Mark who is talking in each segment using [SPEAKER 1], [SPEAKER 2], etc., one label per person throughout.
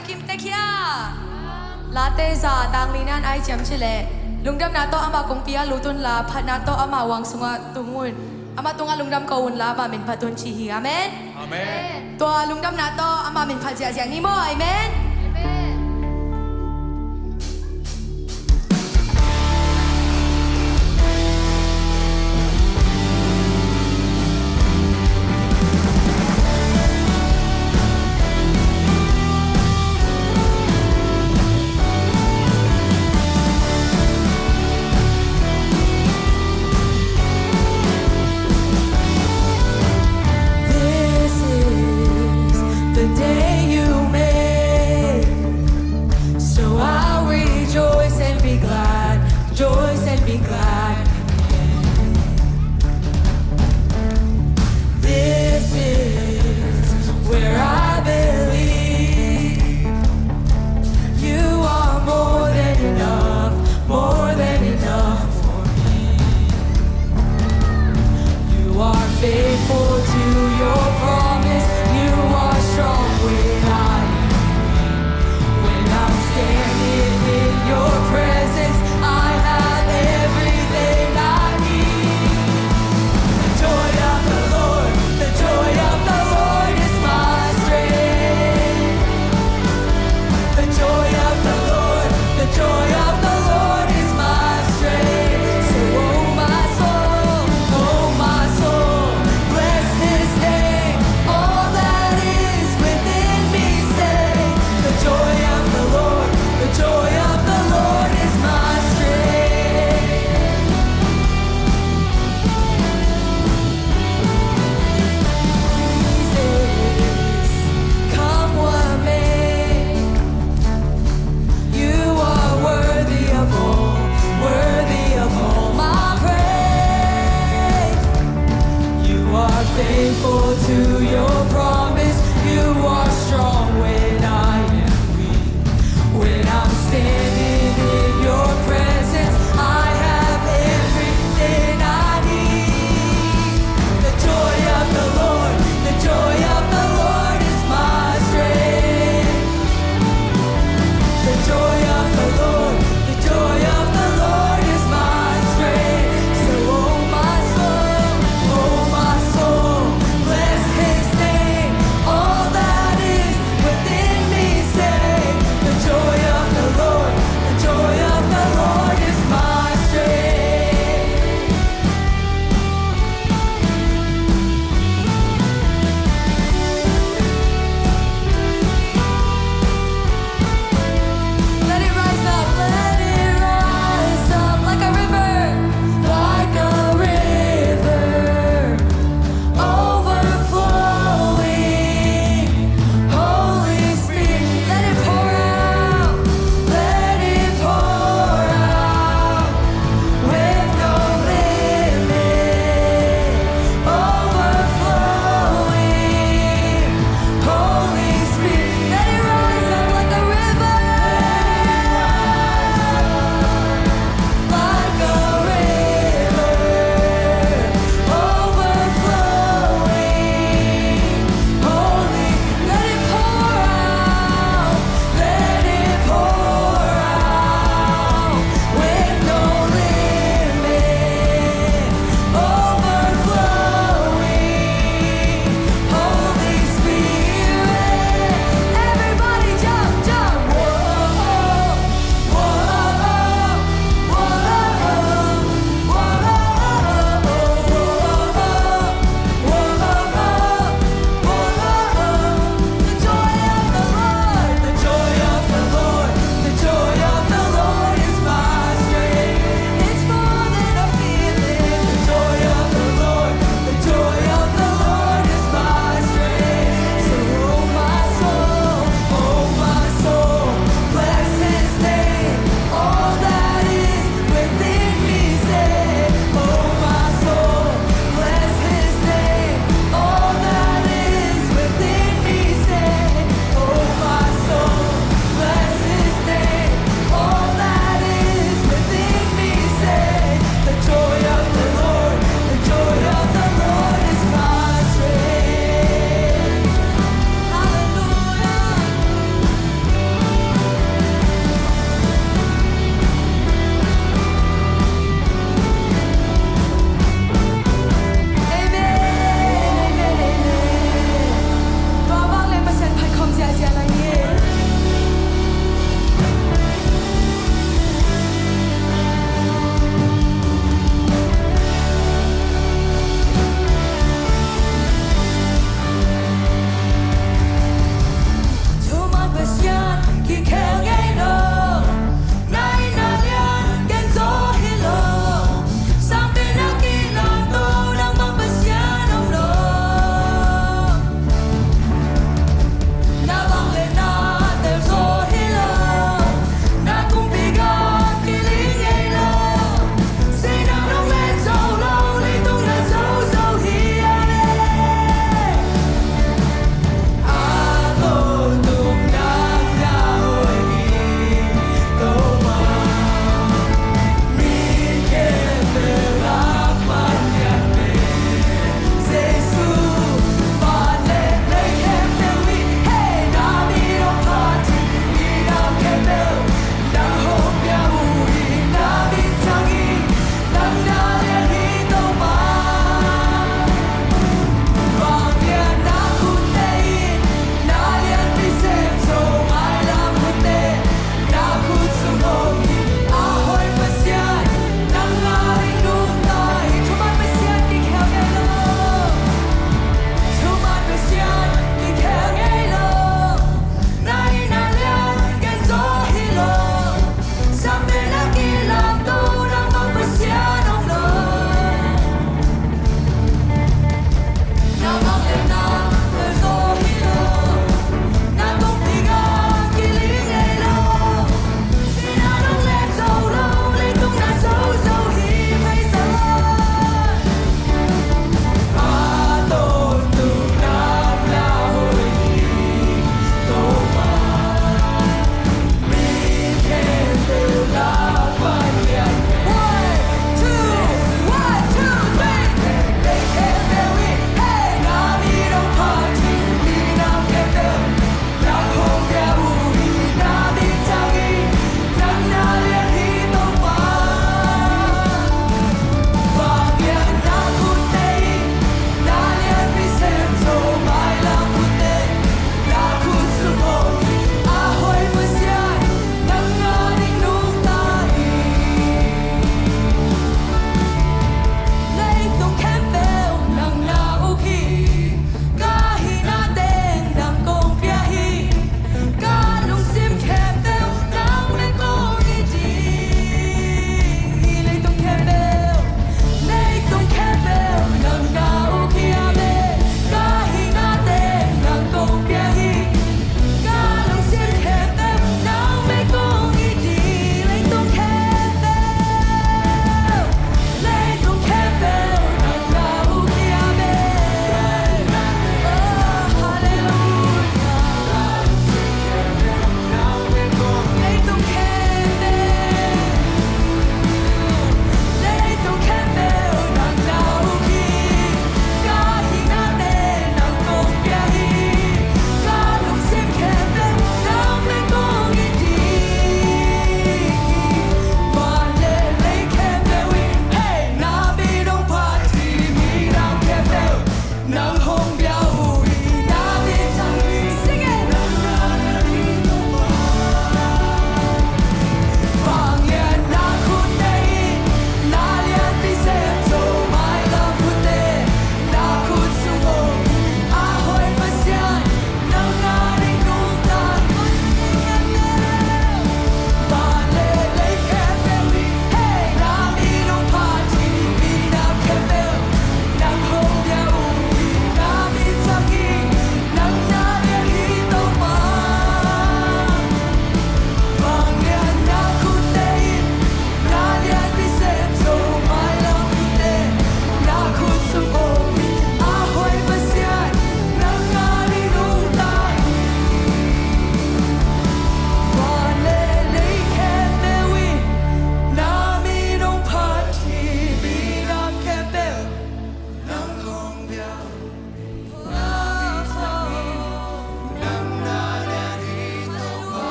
[SPEAKER 1] Jam Kim Tekia Latte za dang linan ai jam chile lungdam na to ama kong pia lutun la phat na to ama wang sunga tungun ama tunga lungdam ko un la ba min patun chi hi amen
[SPEAKER 2] Amen.
[SPEAKER 1] to lungdam na to ama min phat sia sia ni mo amen This is the day you made.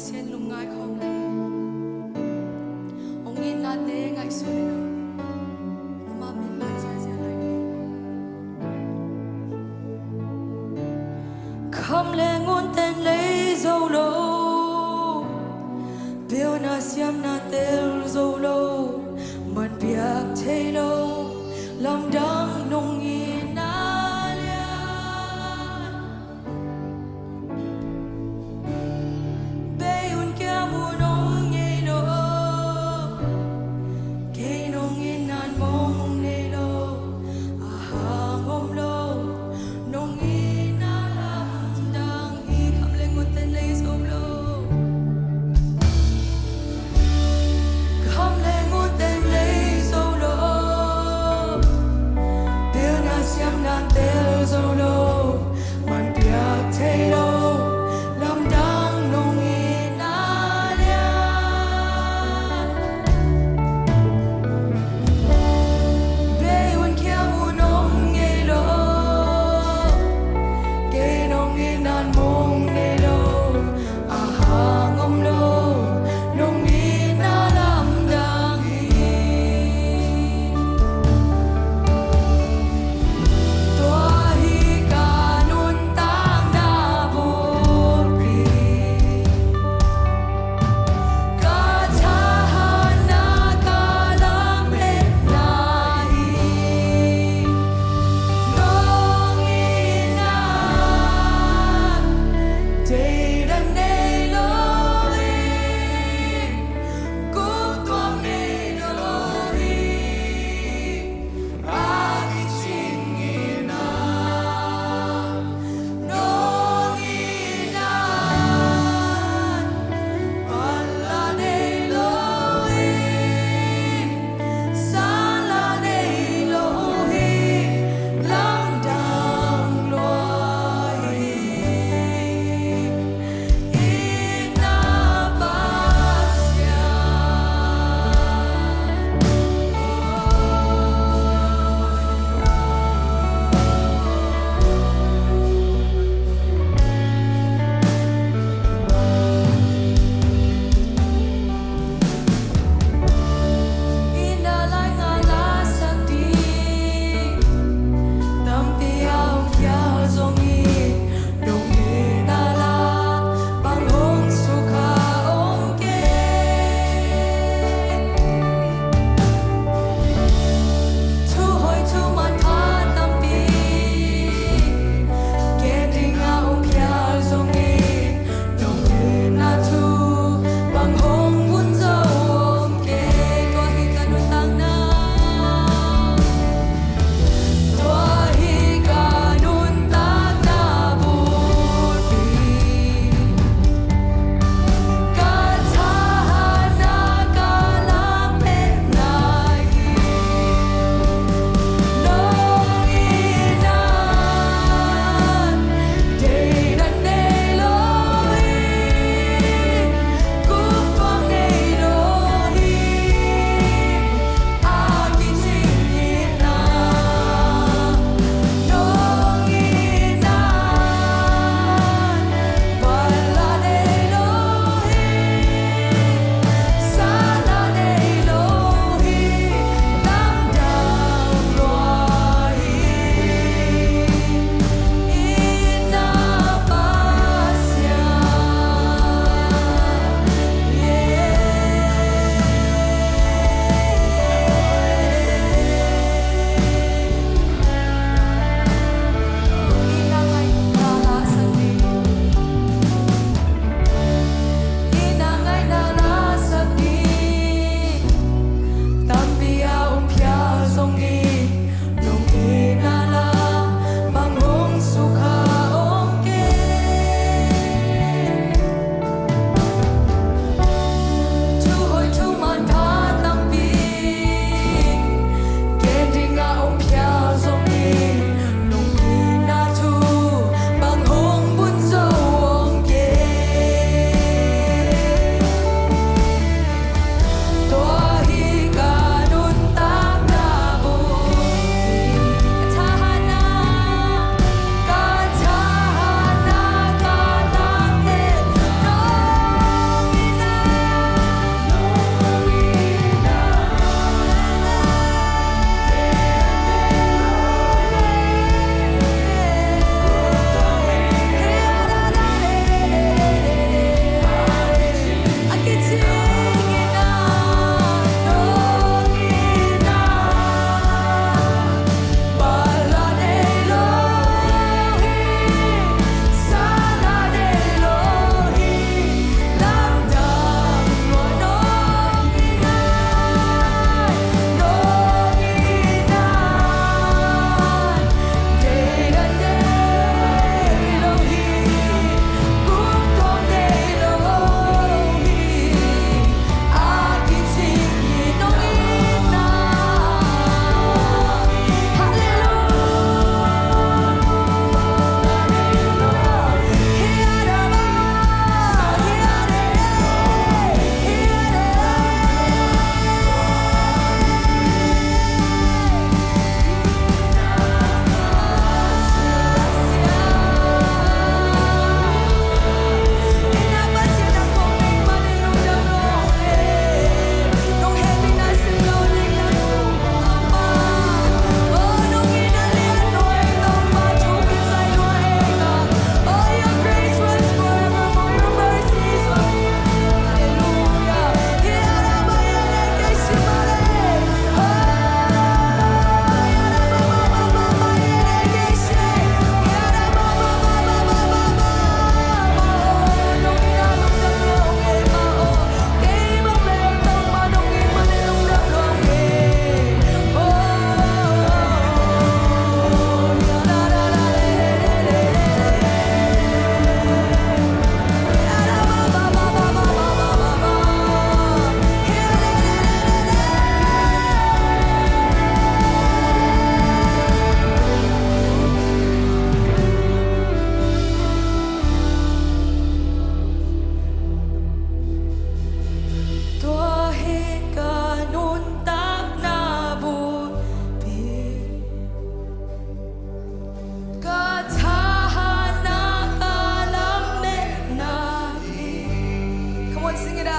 [SPEAKER 1] เสียนลุงง่ายของเลยองค์ยินนาเต้ง่ายสุดเลยนะมามินมาเสียอะไรนี่คำแรงงนเต้นเลยโซโลเบียวนาเสียมนาเต้โซโลมันเปียกเทโลลำดังนงยินนาเลียเบยุนแก้มูนงยินโลเกนงยินนานมงเนโลอาหางอมโลนงยินนาลำดังฮีคำเลงกุเตนเลยโซโลคำเลงกุเตนเลยโซโล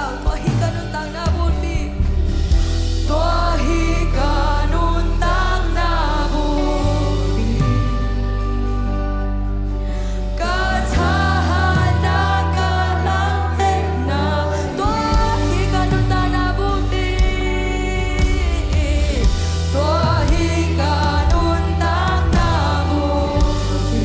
[SPEAKER 1] ตัวฮิกานุตังนาบุตีตัวฮิกานุตังนาบุตีกาทาหานากาลังเตนาตัวฮิกานุตังนาบุตีตัวฮิกานุตังนาบุตี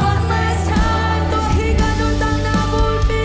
[SPEAKER 1] One last time, to higa nung tang na bulpi.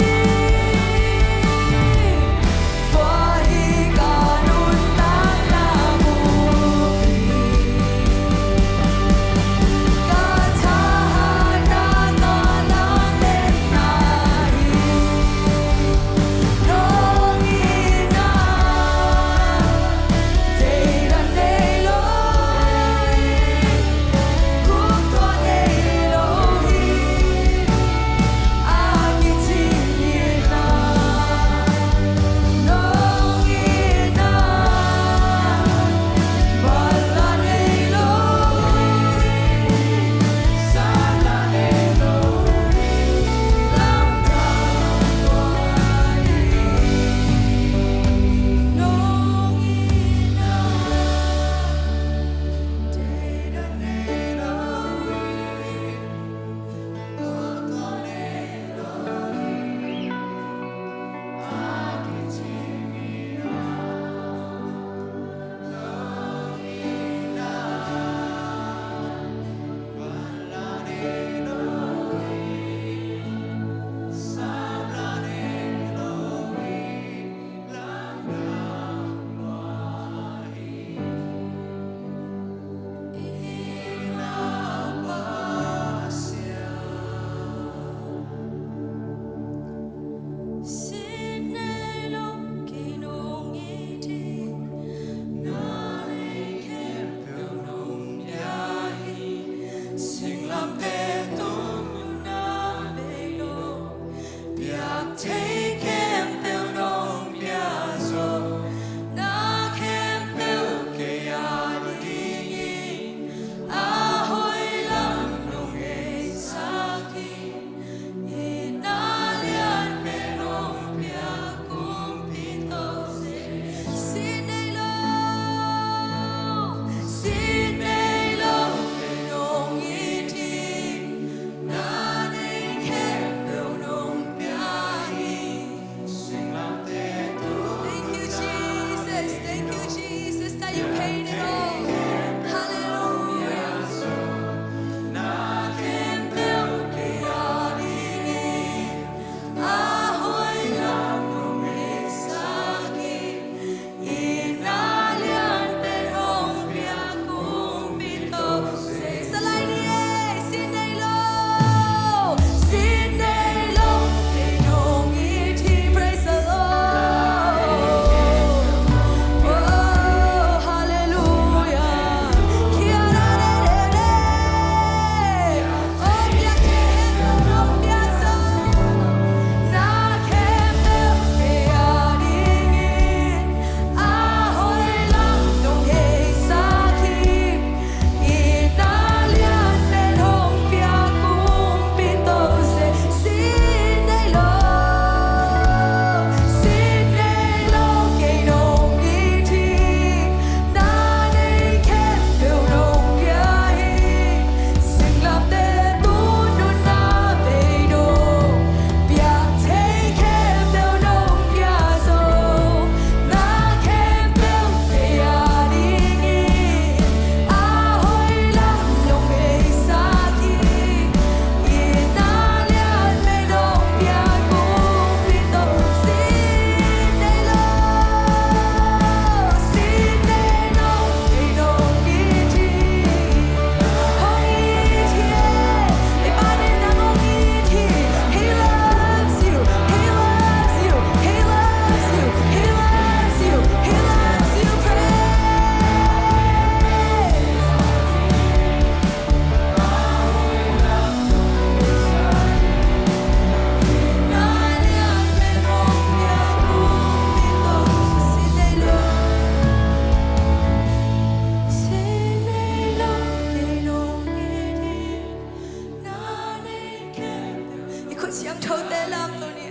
[SPEAKER 1] Siang thâu tê lam tô ni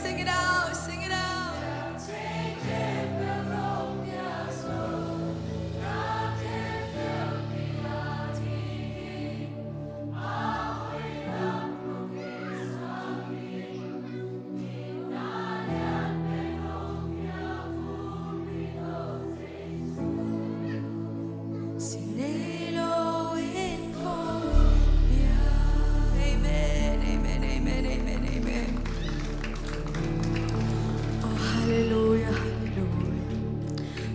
[SPEAKER 1] Sing it out, sing it out Sinelo in Colombia. Amen, amen, amen, amen, amen. Oh, hallelujah, hallelujah.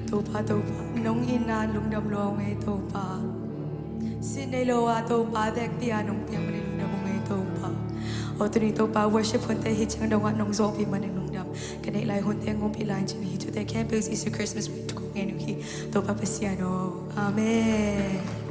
[SPEAKER 1] Topa, topa, nung ina, nung damlong ay topa. Sinelo a topa, dek tia nung tiang maninong damong ay topa. O tuni topa, worship hunte hit yang dong at nung zopi maninong dam. Kanay lai hunte ngong pilain chin hito. Their campus is a Christmas week to kung ngayon hi. Topa pasiano. Amen.